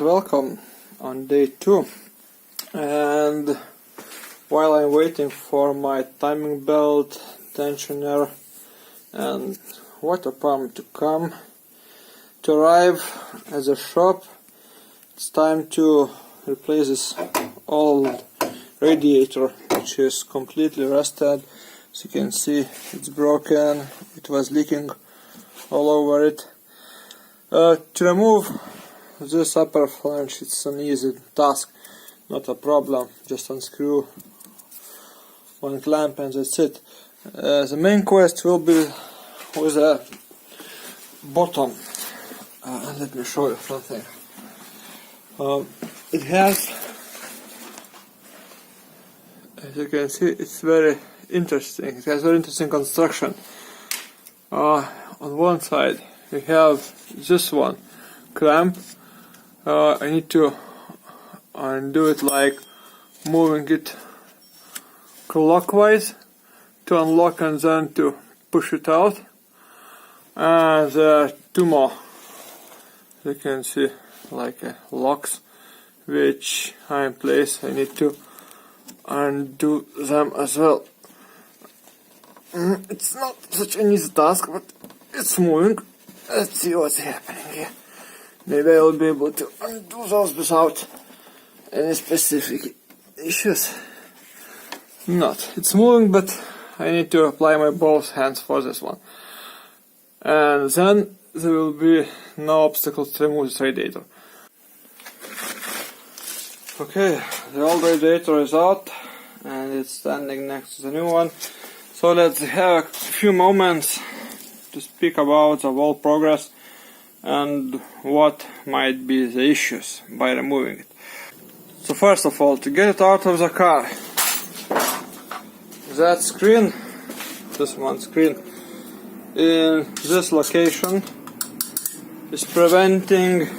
and welcome on day 2. And while I'm waiting for my timing belt, tensioner and water pump to arrive at the shop, it's time to replace this old radiator, which is completely rusted. As you can see, it's broken, it was leaking all over it. To remove this upper flange, it's an easy task, not a problem. Just unscrew one clamp and that's it. The main quest will be with the bottom. Let me show you something. It has, as you can see, it's very interesting. It has very interesting construction. On one side we have this one clamp. I need to undo it like moving it clockwise to unlock and then to push it out. And there are two more, you can see, like locks which are in place. I need to undo them as well. It's not such an easy task, but it's moving. Let's see what's happening here. Maybe I will be able to undo those without any specific issues. Not. It's moving, but I need to apply my both hands for this one. And then there will be no obstacles to remove this radiator. Okay, the old radiator is out and it's standing next to the new one. So let's have a few moments to speak about the whole progress and what might be the issues by removing it. So first of all, to get it out of the car, that screen, this one screen, in this location is preventing,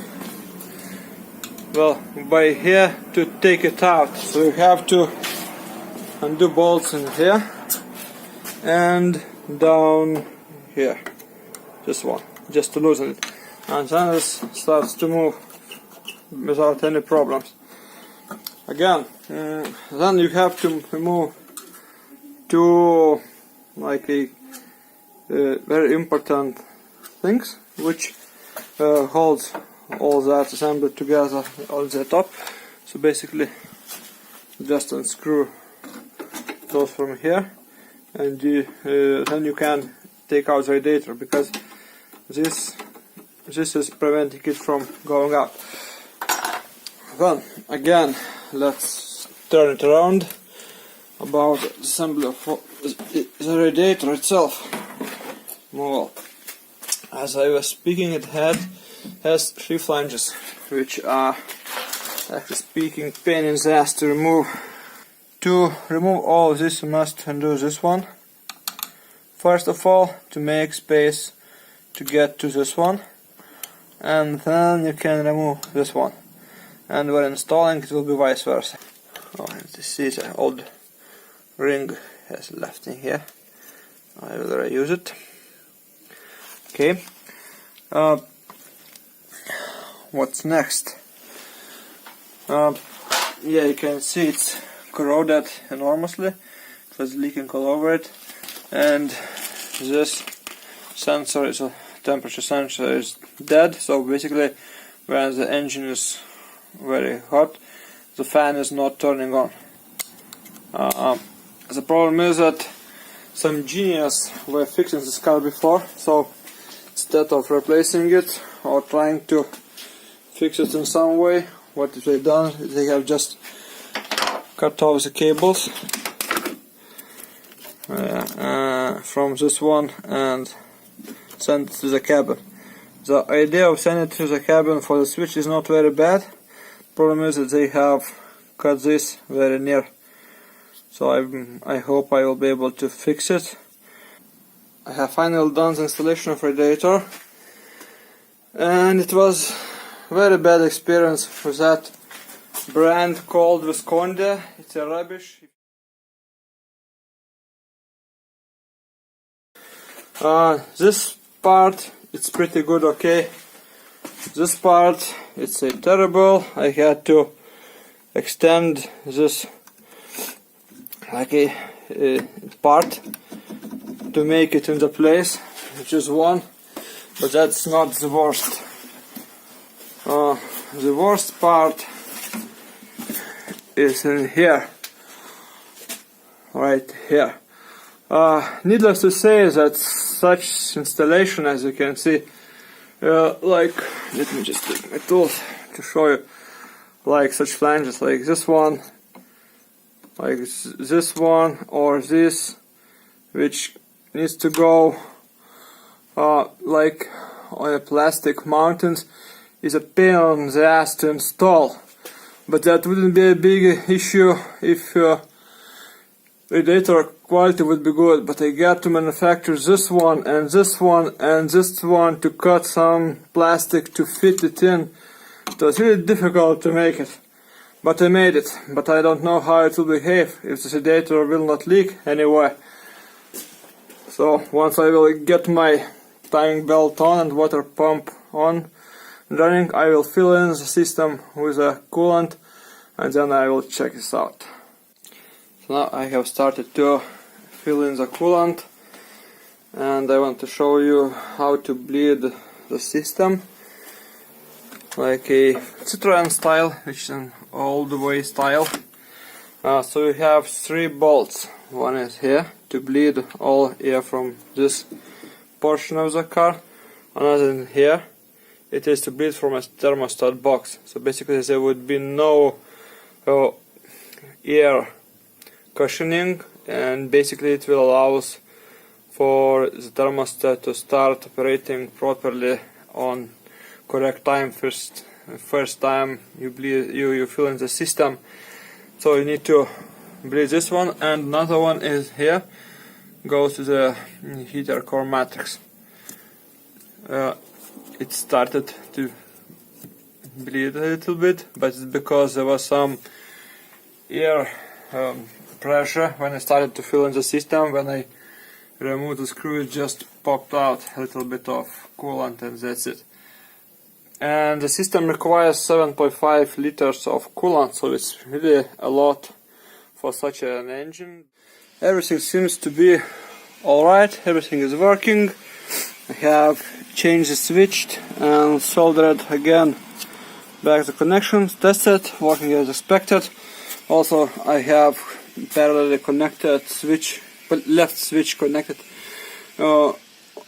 well, by here to take it out. So you have to undo bolts in here and down here, this one, just to loosen it, and then it starts to move without any problems. Again, then you have to remove two very important things which holds all that assembly together on the top. So basically just unscrew those from here, and then you can take out the radiator, because this is preventing it from going out. Then again, let's turn it around about the assembly of the radiator itself. Well, as I was speaking, it has 3 flanges, which are, actually speaking, pain in the ass to remove. To remove all of this, you must undo this one. First of all, to make space to get to this one, and then you can remove this one. And when installing, it will be vice versa. Oh, this is an old ring has left in here. I will reuse it. Okay. What's next? Yeah, you can see it's corroded enormously. It was leaking all over it, and this sensor is a temperature sensor is dead. So basically, when the engine is very hot, the fan is not turning on. The problem is that some genius were fixing this car before, so instead of replacing it or trying to fix it in some way, what they've done is they have just cut off the cables from this one and send it to the cabin. The idea of sending it to the cabin for the switch is not very bad. Problem is that they have cut this very near. So I hope I will be able to fix it. I have finally done the installation of radiator, and it was very bad experience with that brand called Volcane. It's a rubbish. This part, it's pretty good, okay. This part, it's terrible. I had to extend this like a part to make it in the place, which is one, but that's not the worst. The worst part is in here, right here. Needless to say that such installation, as you can see, like, let me just take my tools to show you, like such flanges like this one, like this one, or this, which needs to go like on a plastic mountains, is a pain in the ass to install. But that wouldn't be a big issue if radiator quality would be good. But I got to manufacture this one and this one and this one to cut some plastic to fit it in. It was really difficult to make it, but I made it. But I don't know how it will behave, if the radiator will not leak anyway. So once I will get my timing belt on and water pump on running, I will fill in the system with a coolant and then I will check this out. So now I have started to fill in the coolant, and I want to show you how to bleed the system like a Citroen style, which is an old way style. So you have 3 bolts. One is here to bleed all air from this portion of the car, another in here. It is to bleed from a thermostat box. So basically there would be no air cushioning, and basically it will allow for the thermostat to start operating properly on correct time. First time you fill in the system. So you need to bleed this one, and another one is here, goes to the heater core matrix. It started to bleed a little bit, but it's because there was some air pressure when I started to fill in the system. When I removed the screw, it just popped out a little bit of coolant, and that's it. And the system requires 7.5 liters of coolant, so it's really a lot for such an engine. Everything seems to be alright, everything is working. I have changed the switch and soldered again back the connections, tested, working as expected. Also I have parallelly connected switch, left switch connected in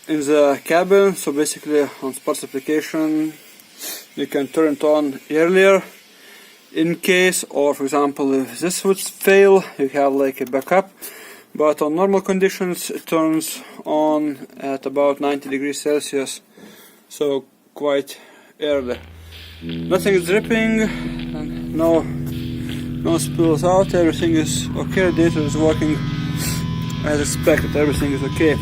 the cabin, so basically on sports application you can turn it on earlier in case, or for example if this would fail you have like a backup. But on normal conditions it turns on at about 90 degrees Celsius, so quite early. Nothing is dripping, and no spills out, everything is okay, radiator is working as expected, everything is okay.